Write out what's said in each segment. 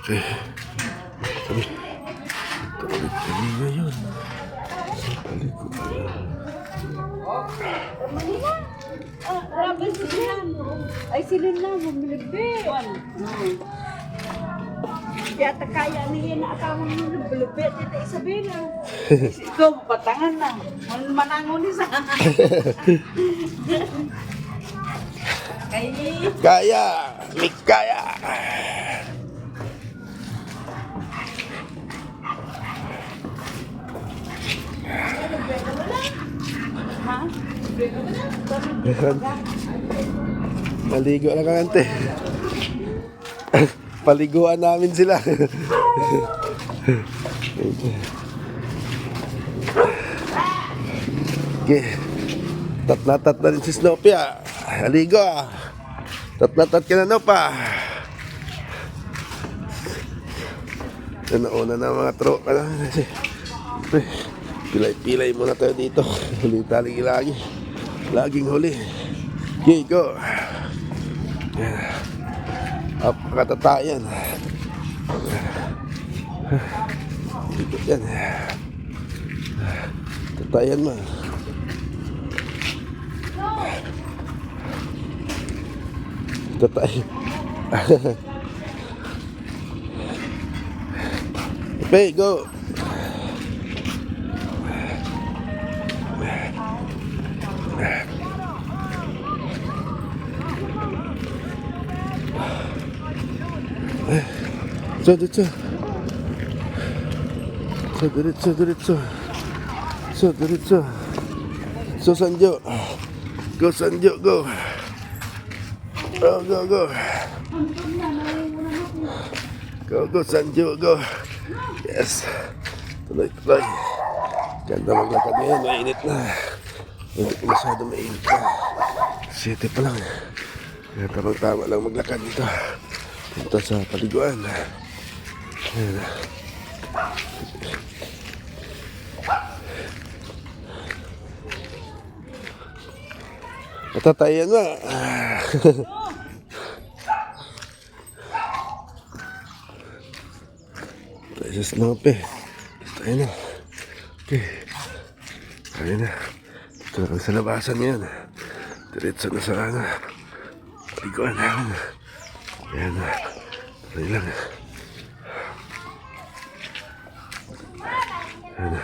Okay. Sabi. Tawid kami ngayon. Sa paliguan. Ay, silin na, bumilibit. Kaya kaya niya na akawang bumilibit. Ito Isabela. Ikaw, patangan na. Manangon isa. Kaya! Mikaya! Ha? Maligo lang kante. Paliguan namin sila. Okay. Tat na rin si Snoopy ah. Aligo ah. Tat ka na no pa. Nauna na mga tropa na. Pilay-pilay muna tayo dito. Huli tayo lagi. Laging huli. Okay, go. Up, katatayan. Dito yan. Tatayan mo. Tatayan. Okay, go. So, diretso. So, diretso. So, diretso. So, Sanjo. Go, Sanjo, go. Go. Go, Sanjo, go. Yes. Tuloy. Ganda maglakad ngayon, mainit na. Hindi ko masyado mainit na. 7 pa lang. Kaya tamang-tama lang maglakad dito. Punta sa paliguan. Ayan. Matatayan na. Tayo sa Snoopy. Tayo na. Okay. Tayo na. Ito na sa labasan ngayon. Diretso na sa paliguan namin. Ayan na. Tayo lang. Ayan na.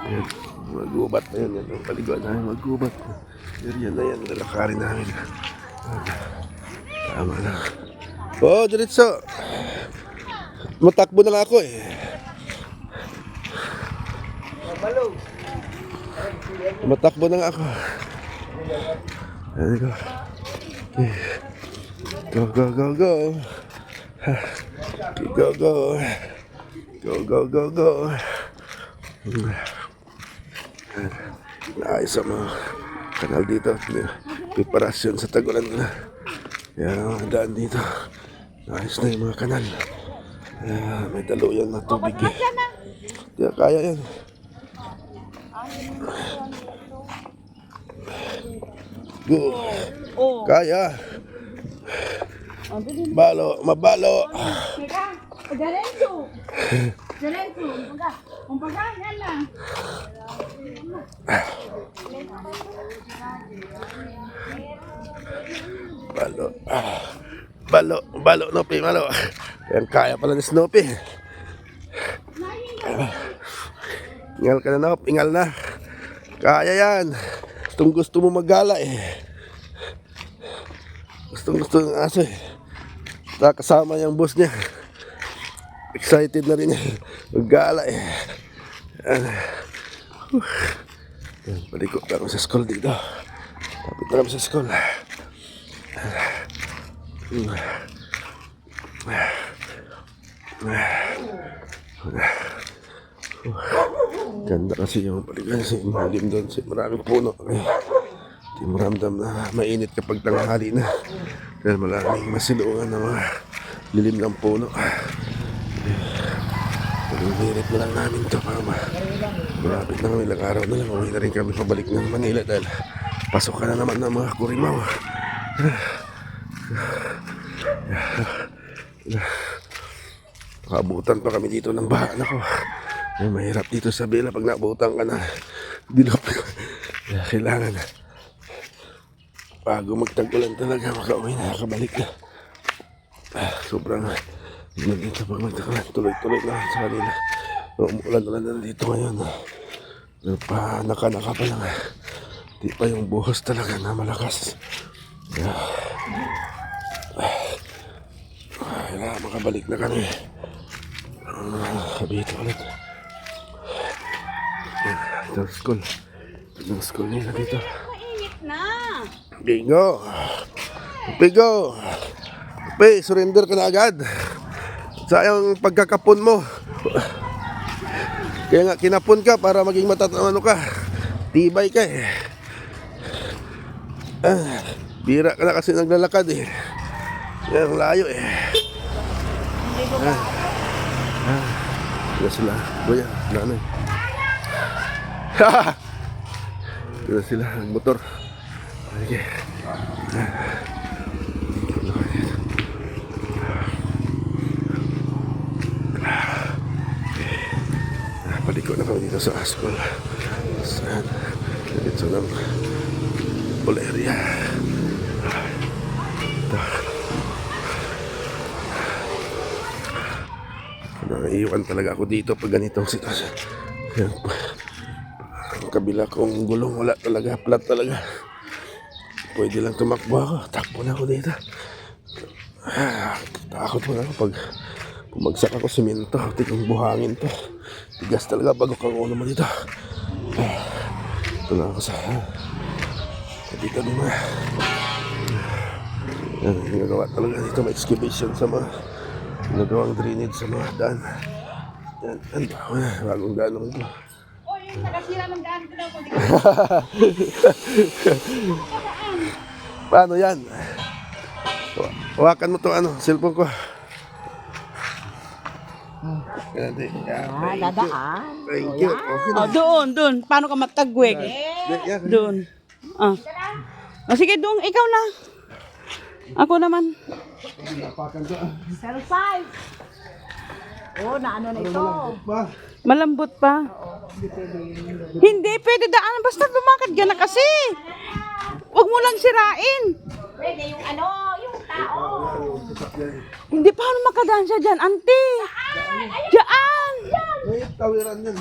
Ayan. Magubat na yan. Ang paliguan namin magubat. Yan na yan. Lalakarin namin. Tama na. Oo, diretso. Matakbo na nga ako eh. Matakbo na nga ako. There you go. Go. Go. Naayos ang mga kanal dito. Preparasyon sa tagulan na. Yan ang daan dito. Naayos na yung mga kanal. May daluyan na tubig eh. Kaya kaya yan. Go. Kaya. Mabalo. Diretso. Umpaga, yan lang. Balo, Snoopy, malo. Yan kaya pala ni Snoopy. Ingal ka na, Nop, ingal na. Kaya yan. Gusto mo magala eh. Gusto ng aso eh. Kasama yung boss niya. Excited na rin niya. Maggala eh. Yan, paliko na kami sa school dito. Tapit na kami sa school. Ganda kasi yung paligan kasi malim doon. Maraming puno. Hindi mo ramdam na mainit kapag tanghali na. Dahil maraming masilungan na mga lilim ng puno. Pag-umirit na lang namin ito para Malapit na kami, ilang araw na lang. Uwi na rin kami pabalik ng Manila dahil pasok ka na naman ng mga kurimaw. Nakabutan pa kami dito ng baha. Nako, mahirap dito sa Bela pag nabutan ka na. Dilop ko. Kailangan bago magtag-ulan talaga makauwi na, kabalik na. Sobrang dito pag magtag-ulan, tuloy-tuloy na sa kanila. Umulan-ulan na dito ngayon. Naka-naka pa lang. Di pa yung buhos talaga na malakas. Kailangan makabalik na kami. Kabito ulit. Ito ang school. Ito ang school nila dito. Mainit na. Bingo! Bingo! Pe, surrender ka na agad. Sayang pagkakapon mo. Kaya nga kinapon ka para maging matatano ka. Tibay ka eh. Bira ka na kasi naglalakad eh. Yan, layo eh. Sila sila. Kuya, nanay. Sila sila, nagmotor. Okay. Paliko na kami dito sa school. Saan? Dito ng pool area. Ito. Naiiwan talaga ako dito pag ganitong sitwasyon. Ang kabila kong gulong, wala talaga, flat talaga. Pwede lang tumakbo ako, takbo na ako dito. Takot mo na ako pag bumagsak ako, simento, tikong buhangin to. Tigas talaga bago kang ulo mo dito. Ito na ako sa dito naman. Yan, ginagawa talaga dito, may excavation sa mga ginagawang drainage sa mga daan. Yan, bagong daan naman ito. O, yung nakasira ng daan ko daw. Paano yan? Hawakan mo to cellphone ko. Yan, Dadaan. thank you. Okay na. Oh, doon. Paano ka matagwig? Yan. Doon. Oh, sige, doon. Ikaw na. Ako naman. Self-five. Oh, naano na ito. Malambot pa. Hindi pwede daan. Basta lumakad ka na kasi. Huwag mo lang sirain. Pwede yung yung tao. Hindi, paano makadaan siya dyan, auntie? Diyan. May tawiran yan.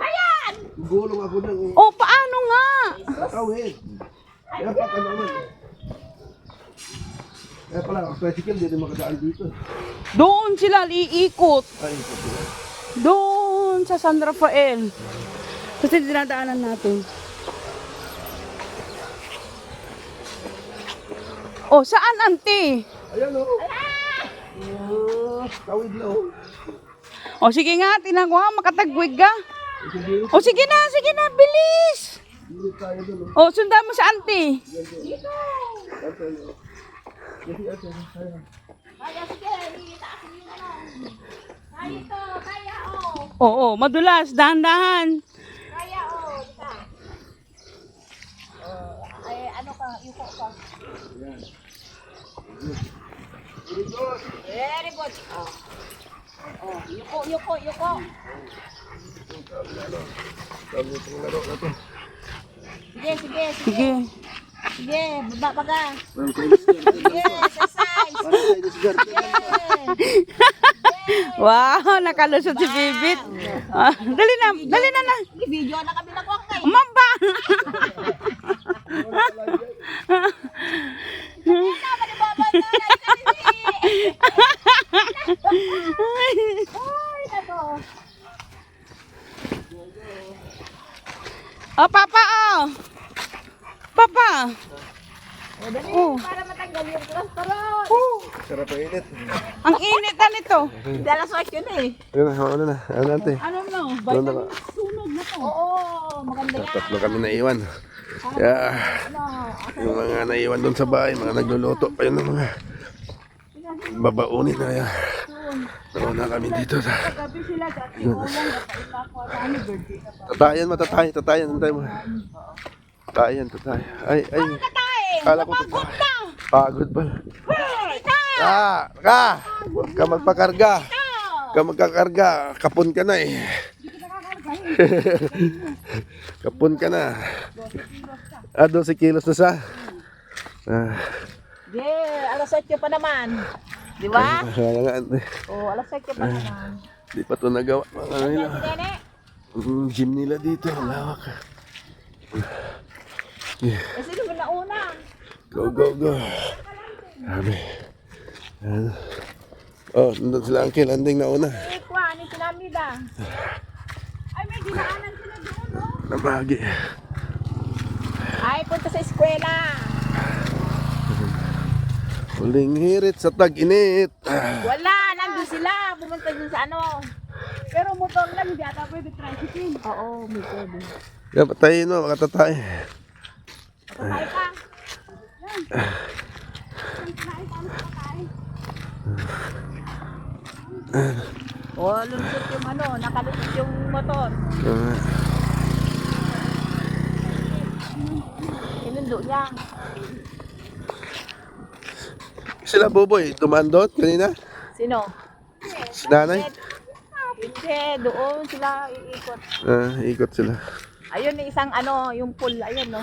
Ayan! Gulong ako ng O, paano nga? tawid. Kaya pa ka naman. Kaya pala, ang tricycle, hindi makadaan dito. Doon sila iikot. Ay, ito sila. Doon sa San Rafael. Kasi dinadaanan natin. O, saan, auntie? Ayan o. Tawid na o. O, sige nga, tinan ko nga, makatagwig ka. O, sige na, bilis. Hindi tayo doon o. O, sundan mo sa auntie. Kaya sige, itaasin yung Kaya ito, kaya Oo, madulas, dahan-dahan. Kaya dita. Ay, yuko ka. Very good. Yuko. Sige. Sige, baba ka. Sige, exercise. Wow, nakalusot si Bibit. Dali na. Video na kami nakuha kayo. Mamba! Oh, Papa, oh. Papa. Oh. Para matanggal yung cholesterol. Sarap ang init. Ang init na nito. Dala sa akin eh. Ano na, ante. Ano no? Doon na ka. Sunog na to. Oo, maganda yan. Tatlo kami naiwan. Kaya, yung mga naiwan doon sa bahay, mga nagluluto pa yun ng mga babaunin na. Nauna kami dito. Kagabi sila dati. Ulang na pa kami birthday na pa. Tatayan. Hintay mo. Tatayan. Ay. Kala ko pagod pa. Huwag ka magpakarga. Huwag ka magkakarga. Kapon ka na eh. Kapon ka na. 12 kilos na sa. Alas 8 pa naman. Di ba? Alas 8 pa naman. Di pa ito nagawa. Gym nila dito. Lawak. Sino ba nauna? Go. Sabi. Nandun sila Uncle. Landing na una. Ano yung pinamida? Ay, may dinaanan sila doon, no? Namagi. Ay, punta sa eskwela. Huling hirit sa tag-init. Wala, nandun sila. Pumunta dun sa ano. Pero motor lang, hindi ata pwede tricycle. Oo, may pwede. Kaya patayin mo, makatatay. Patay ka. Lulusot yung ano, nakalusot yung motor. Inundo niya. Sila Boboy, dumaan doon kanina? Sino? Si nanay? Hindi, doon sila iikot. Ikot sila. Ayun na isang ano, yung pool, ayun no.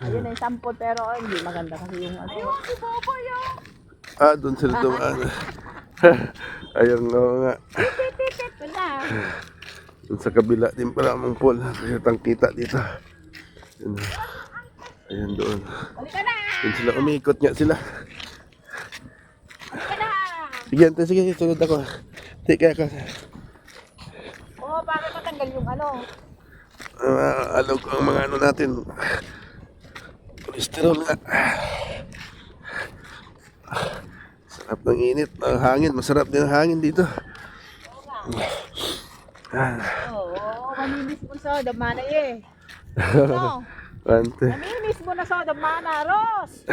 Ayun na isang pool, pero hindi maganda kasi yung ano. Ayun, si Boboy yun. Doon sila dumaan. Ayun nga. Wala. Doon sa kabila din pala ang pool. Kaya kita dito. Ayun doon. Balik ka na! Doon sila umikot nga sila. Balik ka na! Sige, sunod ako. Kaya ka. Oo, para matanggal yung ano. Alog ang mga ano natin. Cholesterol nga. Sarap ng init, ng hangin. Masarap din ang hangin dito. Oo, mamimis mo sa damana eh. No? Namimiss mo na sa damana, Ros.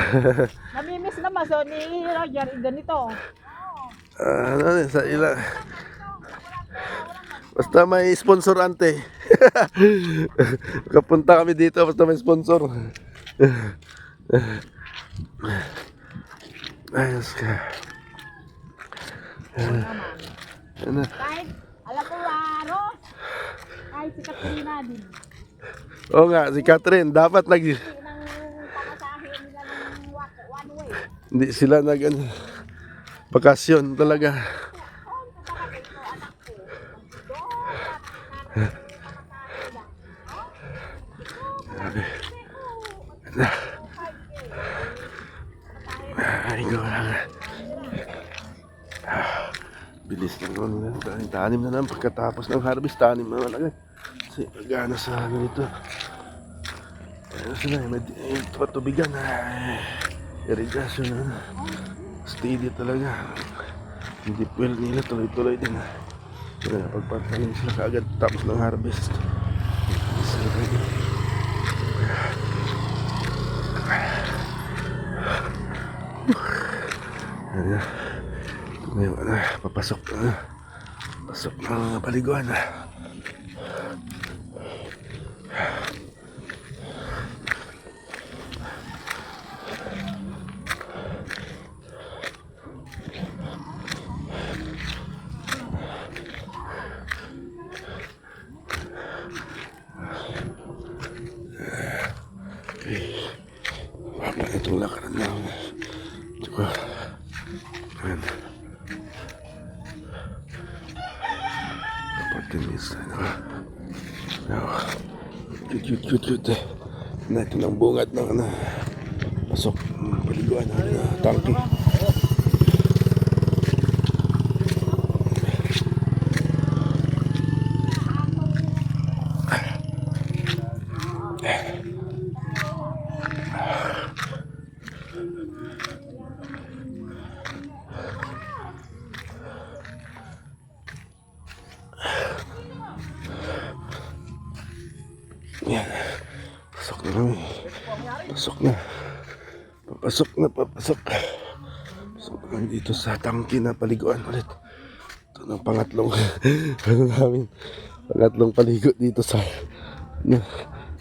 Namimiss naman so ni Roger, ganito. Sa ilang. Basta may sponsor ante. Kapunta kami dito basta may sponsor. Ayos ka. Kahit, alam ko Ros, kahit si Katrina din. Oo nga, si Catherine, dapat Nang pamasahin nila ng one way. hindi sila bakasyon talaga. Ay, go lang. Bilis lang naman. Tanim na naman pagkatapos ng harvest. Tanim na naman agad. Kasi pagana sa ganito. Ayun sila. May patubigan. Irrigation. Steady talaga. Hindi well nila. Tuloy-tuloy din. Pagpatanim sila kaagad tapos ng harvest. Ngayon, papasok na. Pasok ng paliguan. Wala itong lakaran na. Diba? Ayan. Optimis. Cute. Na ito ng bungat ng pasok. Paliguan na tangke. Yan. Pasok na kami. Pasok na. Papasok na. Pasok Nandito sa tangke na paliguan ulit. Ito ng pangatlong ano namin. Pangatlong paligo dito sa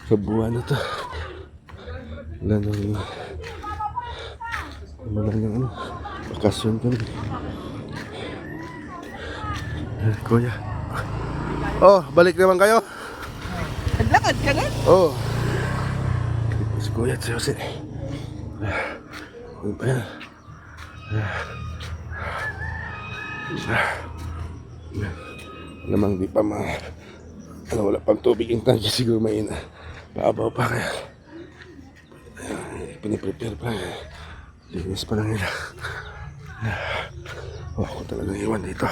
sa buwan na to. Wala nang bakasyon kami. Kuya. Oh, balik naman kayo? Naglakad ka na? Oh. Si Kuya at si Jose. Ano pa yan? Namang di pa wala pang tubig yung tangke, siguro may paabaw pa kaya piniprepare pa, linis pa lang nila. Ako talagang iwan dito,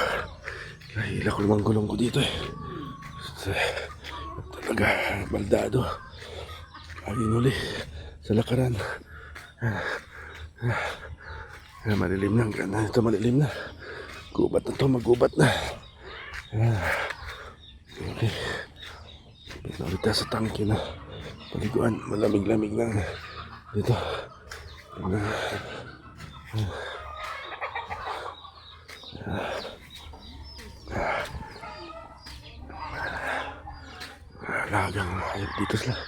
kahila ko lumang gulong ko dito talaga baldado lagi nuli sa lakaran. Malilim na, ganda ito, malilim na, gubat na to, magubat na. Okay, pinalita sa tangke na paliguan, malamig-lamig lang dito. Lagang hayop dito sila.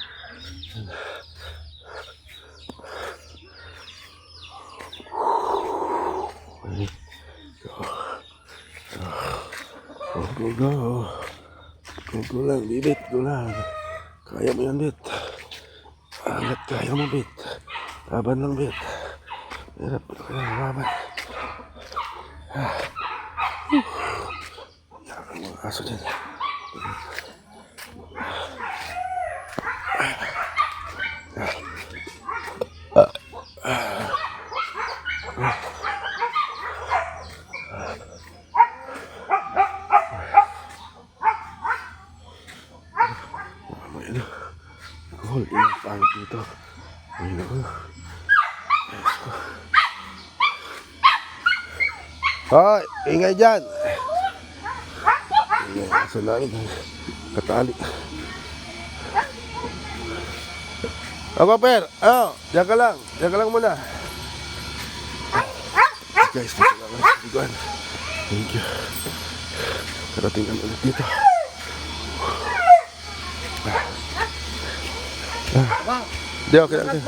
Go lang, bibit, go lang. Kaya mo yan, bit. Hanggat kaya mo, bit. Laban lang, bit. Hirap, kaya laban. Yakang mga aso dyan. Hold in ang pangit dito. Ayun ako. Hoy, ingay dyan. Ingay aso namin. Katali. Ako, Per. Oh, diyan ka lang. Diyan ka lang muna. Guys, dito lang ang siguan. Thank you. Karating kami ulit dito. Di, okay lang.